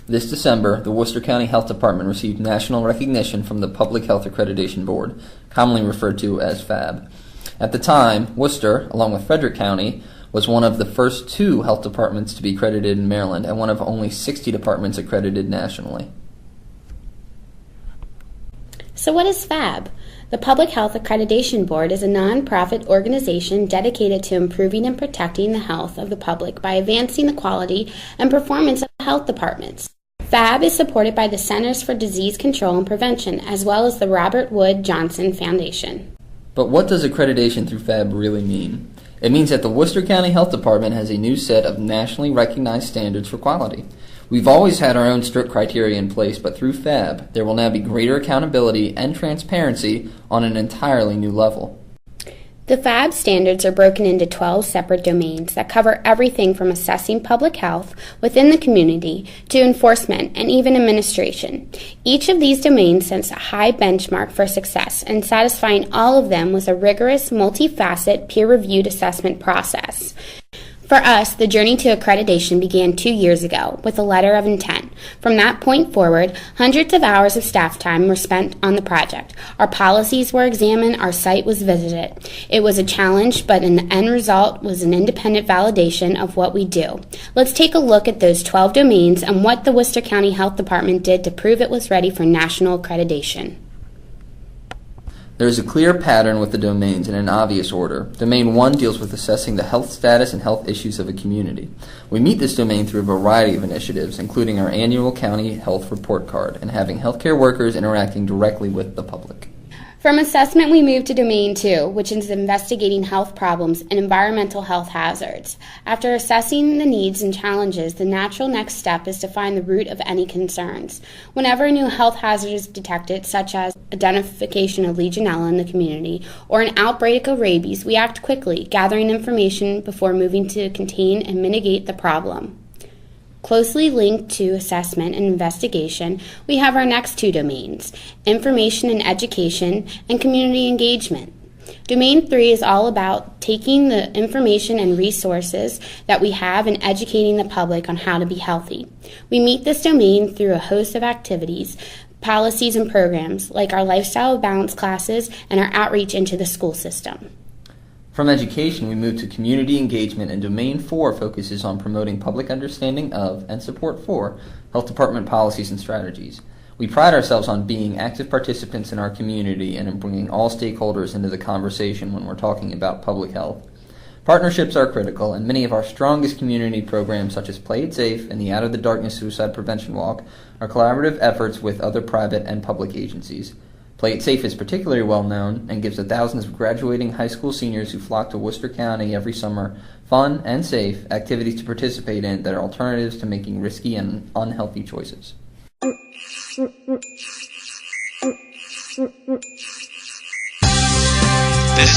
This December, the Worcester County Health Department received national recognition from the Public Health Accreditation Board, commonly referred to as FAB. At the time, Worcester, along with Frederick County, was one of the first 2 health departments to be accredited in Maryland and one of only 60 departments accredited nationally. So what is FAB? The Public Health Accreditation Board is a nonprofit organization dedicated to improving and protecting the health of the public by advancing the quality and performance of health departments. FAB is supported by the Centers for Disease Control and Prevention, as well as the Robert Wood Johnson Foundation. But what does accreditation through FAB really mean? It means that the Worcester County Health Department has a new set of nationally recognized standards for quality. We've always had our own strict criteria in place, but through FAB, there will now be greater accountability and transparency on an entirely new level. The FAB standards are broken into 12 separate domains that cover everything from assessing public health within the community to enforcement and even administration. Each of these domains sets a high benchmark for success, and satisfying all of them with a rigorous, multifaceted, peer-reviewed assessment process. For us, the journey to accreditation began 2 years ago with a letter of intent. From that point forward, hundreds of hours of staff time were spent on the project. Our policies were examined, our site was visited. It was a challenge, but the end result was an independent validation of what we do. Let's take a look at those 12 domains and what the Worcester County Health Department did to prove it was ready for national accreditation. There is a clear pattern with the domains in an obvious order. Domain 1 deals with assessing the health status and health issues of a community. We meet this domain through a variety of initiatives, including our annual county health report card and having healthcare workers interacting directly with the public. From assessment, we move to Domain 2, which is investigating health problems and environmental health hazards. After assessing the needs and challenges, the natural next step is to find the root of any concerns. Whenever a new health hazard is detected, such as identification of Legionella in the community or an outbreak of rabies, we act quickly, gathering information before moving to contain and mitigate the problem. Closely linked to assessment and investigation, we have our next 2 domains, information and education and community engagement. Domain 3 is all about taking the information and resources that we have and educating the public on how to be healthy. We meet this domain through a host of activities, policies, and programs like our Lifestyle Balance classes and our outreach into the school system. From education, we move to community engagement, and Domain 4 focuses on promoting public understanding of and support for health department policies and strategies. We pride ourselves on being active participants in our community and in bringing all stakeholders into the conversation when we're talking about public health. Partnerships are critical, and many of our strongest community programs, such as Play It Safe and the Out of the Darkness Suicide Prevention Walk, are collaborative efforts with other private and public agencies. Play It Safe is particularly well known and gives the thousands of graduating high school seniors who flock to Worcester County every summer fun and safe activities to participate in that are alternatives to making risky and unhealthy choices. This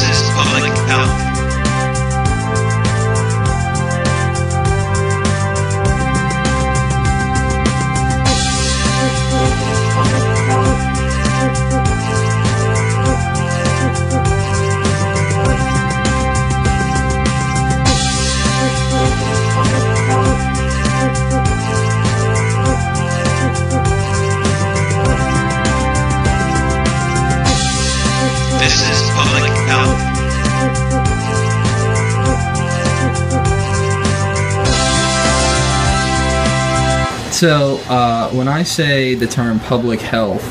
is Public Health. This is Public Health. So, when I say the term public health,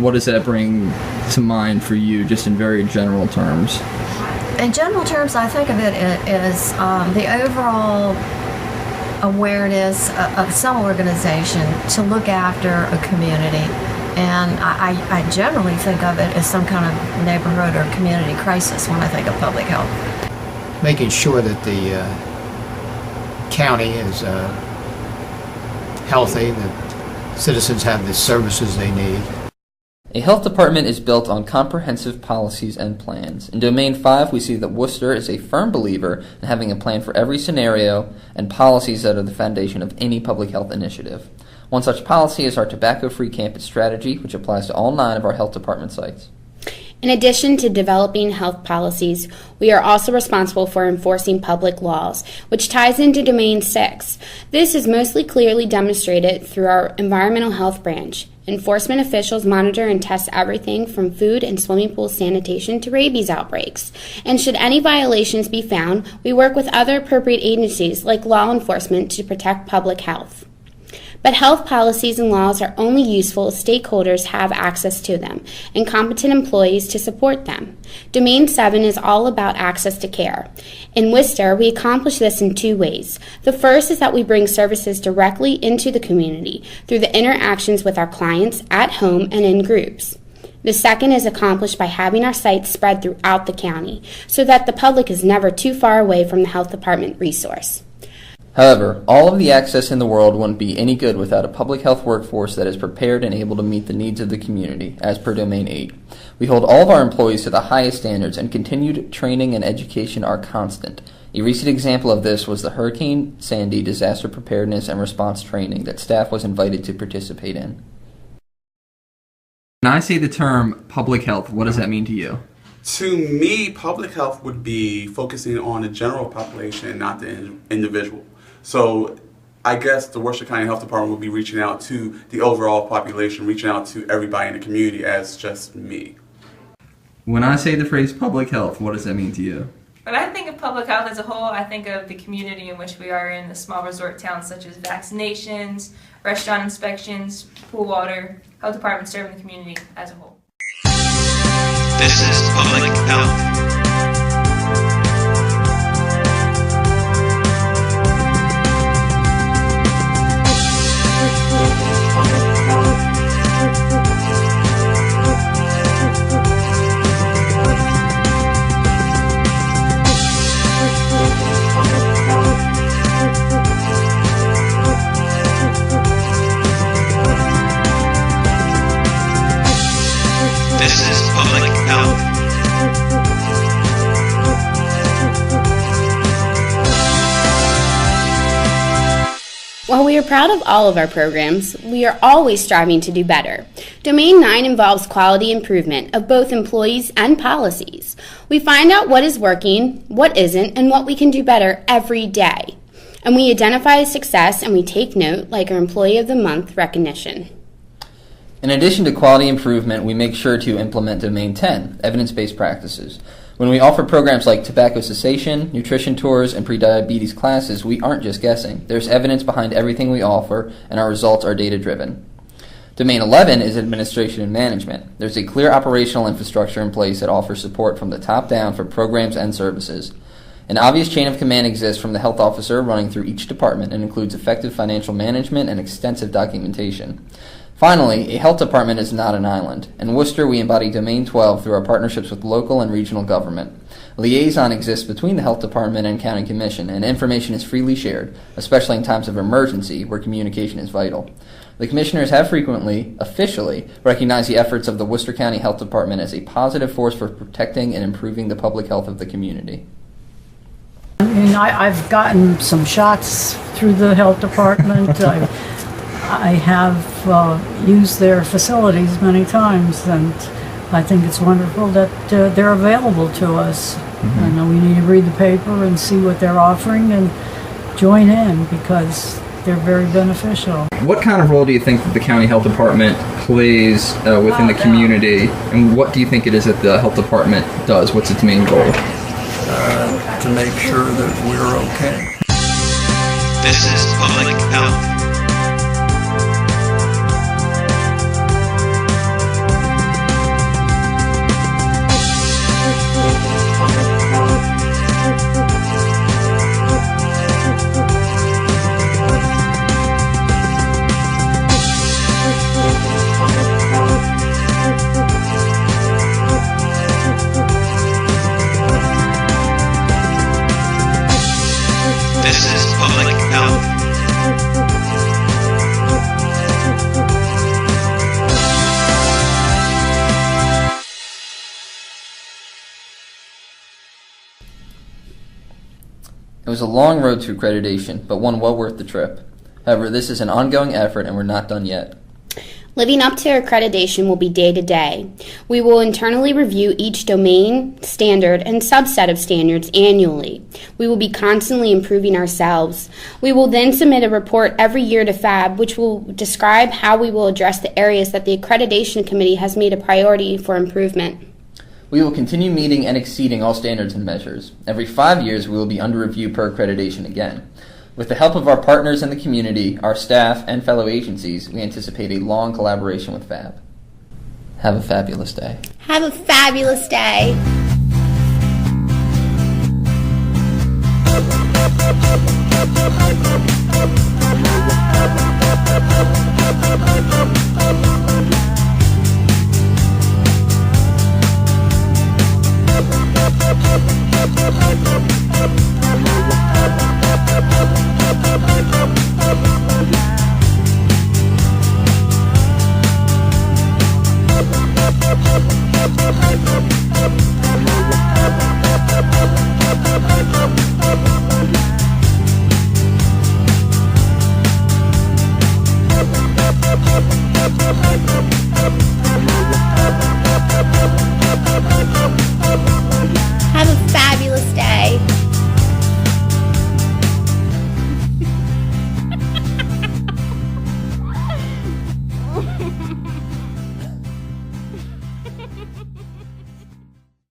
what does that bring to mind for you, just in very general terms? In general terms, I think of it as the overall awareness of some organization to look after a community. And I generally think of it as some kind of neighborhood or community crisis when I think of public health. Making sure that the county is healthy, that citizens have the services they need. A health department is built on comprehensive policies and plans. In Domain 5, we see that Worcester is a firm believer in having a plan for every scenario and policies that are the foundation of any public health initiative. One such policy is our tobacco-free campus strategy, which applies to all 9 of our health department sites. In addition to developing health policies, we are also responsible for enforcing public laws, which ties into Domain 6. This is mostly clearly demonstrated through our environmental health branch. Enforcement officials monitor and test everything from food and swimming pool sanitation to rabies outbreaks. And should any violations be found, we work with other appropriate agencies like law enforcement to protect public health. But health policies and laws are only useful if stakeholders have access to them and competent employees to support them. Domain 7 is all about access to care. In Worcester, we accomplish this in two ways. The first is that we bring services directly into the community through the interactions with our clients at home and in groups. The second is accomplished by having our sites spread throughout the county so that the public is never too far away from the health department resource. However, all of the access in the world wouldn't be any good without a public health workforce that is prepared and able to meet the needs of the community, as per Domain 8. We hold all of our employees to the highest standards, and continued training and education are constant. A recent example of this was the Hurricane Sandy disaster preparedness and response training that staff was invited to participate in. When I say the term public health, what does that mean to you? To me, public health would be focusing on the general population and not the individual. So I guess the Worcester County Health Department will be reaching out to the overall population, reaching out to everybody in the community as just me. When I say the phrase public health, what does that mean to you? When I think of public health as a whole, I think of the community in which we are in, the small resort towns such as vaccinations, restaurant inspections, pool water, health department serving the community as a whole. This is public health. This is public health. While we are proud of all of our programs, we are always striving to do better. Domain 9 involves quality improvement of both employees and policies. We find out what is working, what isn't, and what we can do better every day. And we identify success and we take note, like our Employee of the Month recognition. In addition to quality improvement, we make sure to implement Domain 10, evidence-based practices. When we offer programs like tobacco cessation, nutrition tours, and prediabetes classes, we aren't just guessing. There's evidence behind everything we offer, and our results are data-driven. Domain 11 is administration and management. There's a clear operational infrastructure in place that offers support from the top down for programs and services. An obvious chain of command exists from the health officer running through each department and includes effective financial management and extensive documentation. Finally, a health department is not an island. In Worcester, we embody Domain 12 through our partnerships with local and regional government. Liaison exists between the health department and county commission, and information is freely shared, especially in times of emergency where communication is vital. The commissioners have frequently, officially, recognized the efforts of the Worcester County Health Department as a positive force for protecting and improving the public health of the community. I mean, I've gotten some shots through the health department. I have used their facilities many times, and I think it's wonderful that they're available to us. Mm-hmm. I know we need to read the paper and see what they're offering and join in because they're very beneficial. What kind of role do you think that the county health department plays within the community, and what do you think it is that the health department does? What's its main goal? To make sure that we're okay. This is public health. This is public health. It was a long road to accreditation, but one well worth the trip. However, this is an ongoing effort and we're not done yet. Living up to accreditation will be day to day. We will internally review each domain, standard, and subset of standards annually. We will be constantly improving ourselves. We will then submit a report every year to FAB, which will describe how we will address the areas that the accreditation committee has made a priority for improvement. We will continue meeting and exceeding all standards and measures. Every 5 years, we will be under review per accreditation again. With the help of our partners in the community, our staff, and fellow agencies, we anticipate a long collaboration with FAB. Have a fabulous day. Have a fabulous day.